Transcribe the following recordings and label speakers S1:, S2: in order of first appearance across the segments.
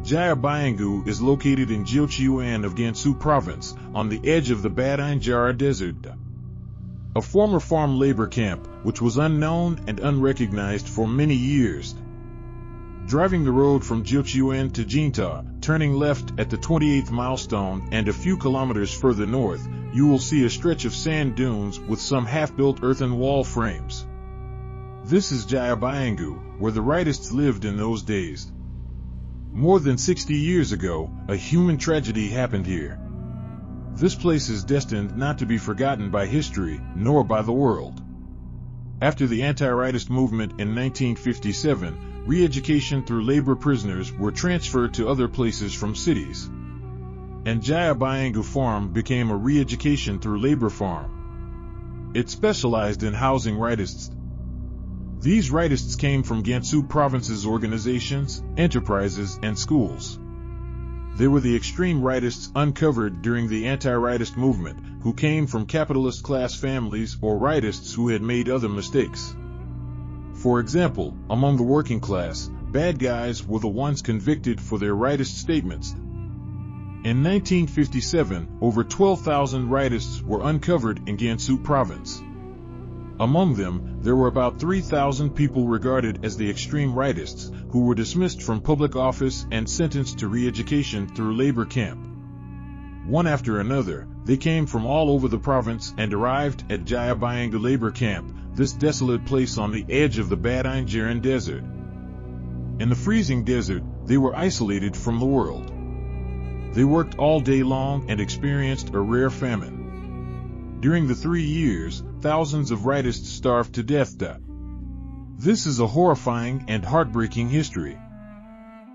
S1: Jiabiangou is located in Jiuquan of Gansu Province, on the edge of the Badain Jara Desert. A former farm labor camp, which was unknown and unrecognized for many years. Driving the road from Jiuquan to Jinta, turning left at the 28th milestone and a few kilometers further north, you will see a stretch of sand dunes with some half-built earthen wall frames. This is Jiabiangou, where the rightists lived in those days. More than 60 years ago, a human tragedy happened here. This place is destined not to be forgotten by history, nor by the world. After the anti-rightist movement in 1957, re-education through labor prisoners were transferred to other places from cities. And Jiabiangou Farm became a re-education through labor farm. It specialized in housing rightists. These rightists came from Gansu Province's organizations, enterprises, and schools. They were the extreme rightists uncovered during the anti-rightist movement, who came from capitalist class families or rightists who had made other mistakes. For example, among the working class, bad guys were the ones convicted for their rightist statements. In 1957, over 12,000 rightists were uncovered in Gansu Province. Among them, there were about 3,000 people regarded as the extreme rightists, who were dismissed from public office and sentenced to re-education through labor camp. One after another, they came from all over the province and arrived at Jiabiangou labor camp, this desolate place on the edge of the Badain Jara Desert. In the freezing desert, they were isolated from the world. They worked all day long and experienced a rare famine. During the 3 years, thousands of rightists starved to death. This is a horrifying and heartbreaking history.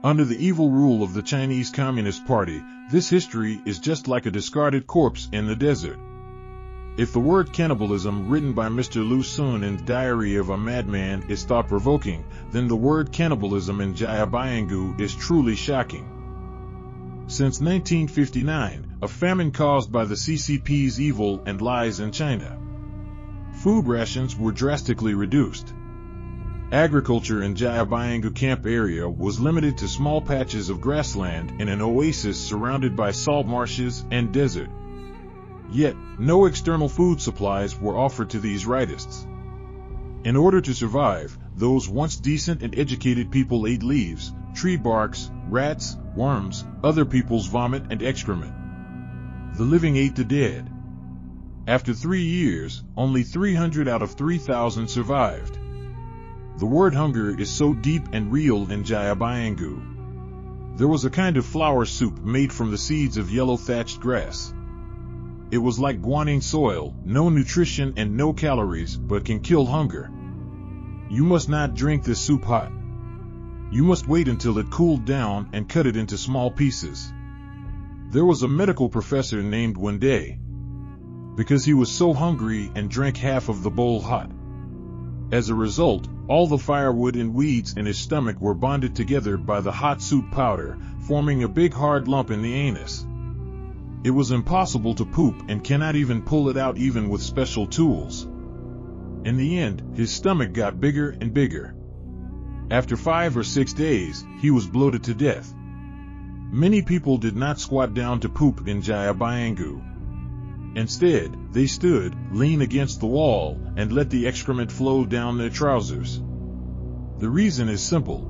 S1: Under the evil rule of the Chinese Communist Party, this history is just like a discarded corpse in the desert. If the word cannibalism written by Mr. Lu Sun in Diary of a Madman is thought-provoking, then the word cannibalism in Jiabiangou is truly shocking. Since 1959, a famine caused by the CCP's evil and lies in China. Food rations were drastically reduced. Agriculture in Jiabiangou camp area was limited to small patches of grassland in an oasis surrounded by salt marshes and desert. Yet, no external food supplies were offered to these rightists. In order to survive, those once decent and educated people ate leaves, tree barks, rats, worms, other people's vomit and excrement. The living ate the dead. After 3 years, only 300 out of 3,000 survived. The word hunger is so deep and real in Jiabiangou. There was a kind of flour soup made from the seeds of yellow thatched grass. It was like guaning soil, no nutrition and no calories, but can kill hunger. You must not drink this soup hot. You must wait until it cooled down and cut it into small pieces. There was a medical professor named Wende, because he was so hungry and drank half of the bowl hot. As a result, all the firewood and weeds in his stomach were bonded together by the hot soup powder, forming a big hard lump in the anus. It was impossible to poop and cannot even pull it out even with special tools. In the end, his stomach got bigger and bigger. After 5 or 6 days, he was bloated to death. Many people did not squat down to poop in Jiabiangou. Instead, they stood, lean against the wall, and let the excrement flow down their trousers. The reason is simple.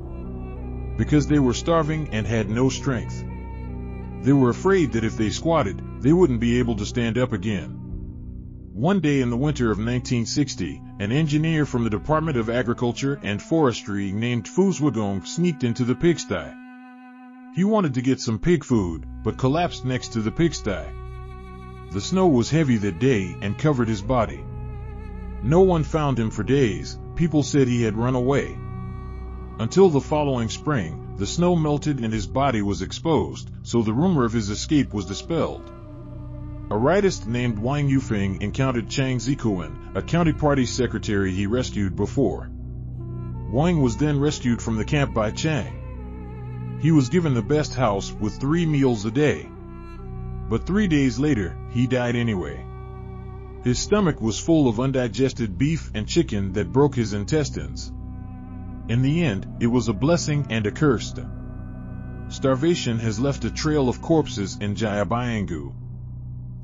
S1: Because they were starving and had no strength. They were afraid that if they squatted, they wouldn't be able to stand up again. One day in the winter of 1960, an engineer from the Department of Agriculture and Forestry named Fu Zhuigong sneaked into the pigsty. He wanted to get some pig food, but collapsed next to the pigsty. The snow was heavy that day and covered his body. No one found him for days. People said he had run away. Until the following spring, the snow melted and his body was exposed, so the rumor of his escape was dispelled. A rightist named Wang Yufeng encountered Chang Zikuan, a county party secretary he rescued before. Wang was then rescued from the camp by Chang. He was given the best house with 3 meals a day. But 3 days later, he died anyway. His stomach was full of undigested beef and chicken that broke his intestines. In the end, it was a blessing and a curse. Starvation has left a trail of corpses in Jiabiangou.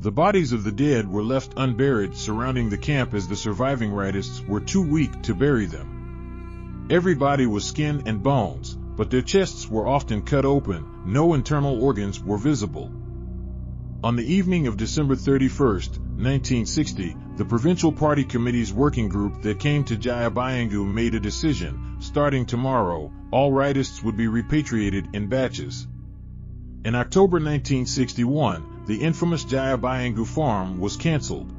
S1: The bodies of the dead were left unburied surrounding the camp as the surviving rightists were too weak to bury them. Every body was skin and bones, but their chests were often cut open, no internal organs were visible. On the evening of December 31, 1960, the Provincial Party Committee's working group that came to Jiabiangou made a decision. Starting tomorrow, all rightists would be repatriated in batches. In October 1961, the infamous Jiabiangou farm was cancelled.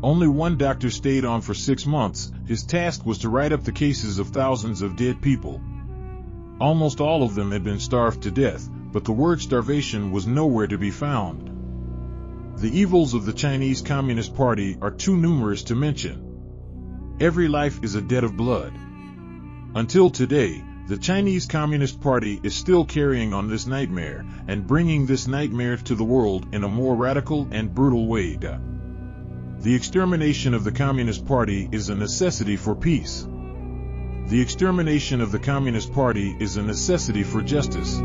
S1: Only one doctor stayed on for 6 months. His task was to write up the cases of thousands of dead people. Almost all of them had been starved to death, but the word starvation was nowhere to be found. The evils of the Chinese Communist Party are too numerous to mention. Every life is a debt of blood. Until today, the Chinese Communist Party is still carrying on this nightmare, and bringing this nightmare to the world in a more radical and brutal way. The extermination of the Communist Party is a necessity for peace. The extermination of the Communist Party is a necessity for justice.